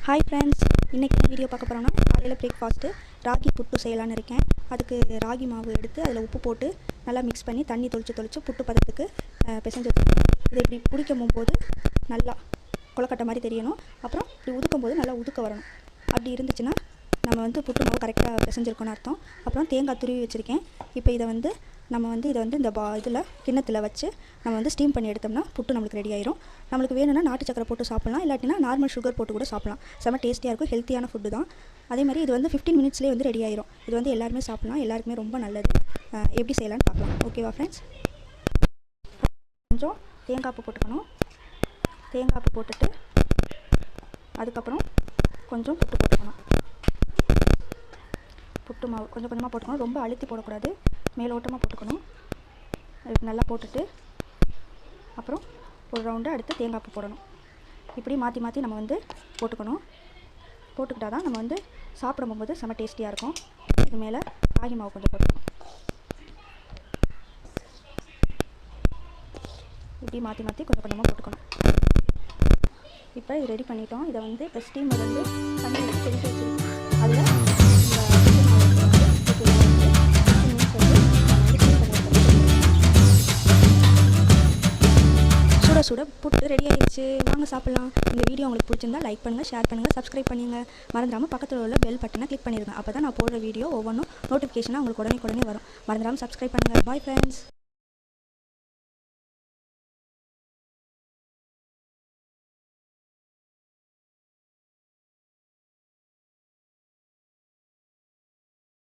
Hi friends, இன்றைக்கி என்ன video பார்க்க போகிறோம்னா காலையில் பிரேக்ஃபாஸ்ட்டு ராகி புட்டு செய்யலான்னு இருக்கேன். அதுக்கு ராகி மாவு எடுத்து அதில் உப்பு போட்டு நல்லா மிக்ஸ் பண்ணி தண்ணி தொளிச்சு புட்டு பதத்துக்கு பிசைஞ்சு வச்சுருக்கேன். இதை இப்படி பிடிக்கும் போது நல்லா கொலக்கட்டை மாதிரி தெரியணும். அப்புறம் இப்படி உதுக்கும் போது நல்லா உதுக்க வரணும். அப்படி இருந்துச்சுன்னா நம்ம புட்டு மாவு கரெக்டாக பிசைஞ்சிருக்கோன்னு அர்த்தம். அப்புறம் தேங்காய் துருவி வச்சுருக்கேன். இப்போ இதை இதை இந்த இதில் கிண்ணத்தில் வச்சு நம்ம ஸ்டீம் பண்ணி எடுத்தோம்னா புட்டு நம்மளுக்கு ரெடி ஆயிரும். நம்மளுக்கு வேணும்னா நாட்டு சக்கரை போட்டு சாப்பிட்லாம், இல்லாட்டினா நார்மல் சுகர் போட்டு கூட சாப்பிட்லாம். செம்ம டேஸ்டியாக இருக்கும், ஹெல்த்தியான ஃபுட்டு தான். அதே மாதிரி இது 15 மினிட்ஸ்லேயே ரெடி ஆயிரும். இது எல்லாருமே சாப்பிட்லாம், எல்லாருக்குமே ரொம்ப நல்லது. எப்படி செய்யலான்னு பார்க்கலாம். ஓகேவா ஃப்ரெண்ட்ஸ்? கொஞ்சம் தேங்காய் பூ போட்டுக்கணும். தேங்காய் பூ போட்டுட்டு அதுக்கப்புறம் கொஞ்சம் புட்டு போட்டுக்கணும். புட்டு மாவு கொஞ்சம் கொஞ்சமாக போட்டுக்கணும், ரொம்ப அழுத்தி போடக்கூடாது, மேலோட்டமாக போட்டுக்கணும். நல்லா போட்டுட்டு அப்புறம் ஒரு ரவுண்டு அடுத்து தேங்காய் பூ போடணும். இப்படி மாற்றி மாற்றி நம்ம போட்டுக்கணும். போட்டுக்கிட்டால் தான் நம்ம சாப்பிட போகும்போது செம்ம டேஸ்டியாக இருக்கும். இது மேலே ராகி மாவு கொஞ்சம் போட்டுக்கணும். இப்படி மாற்றி மாற்றி கொஞ்சம் கொஞ்சமாக போட்டுக்கணும். இப்போ இது ரெடி பண்ணிட்டோம். இதை இப்போ ஸ்டீமர் தண்ணி வச்சு கொதிக்க வச்சுருக்கோம். அதில் சுட புட்டு ரெடி ஆகிடுச்சு. வாங்க சாப்பிட்லாம். இந்த வீடியோ உங்களுக்கு பிடிச்சிருந்தா லைக் பண்ணுங்கள், ஷேர் பண்ணுங்கள், சப்ஸ்கிரைப் பண்ணுங்கள். மறந்துடாமல் பக்கத்தில் உள்ள பெல் பட்டனை கிளிக் பண்ணிடுங்க. அப்போ தான் நான் போடுற வீடியோ ஒவ்வொன்றும் நோட்டிஃபிகேஷனாக உங்களுக்கு உடனே வரும். மறந்துடாமல் சப்ஸ்கிரைப் பண்ணுங்கள். Bye friends.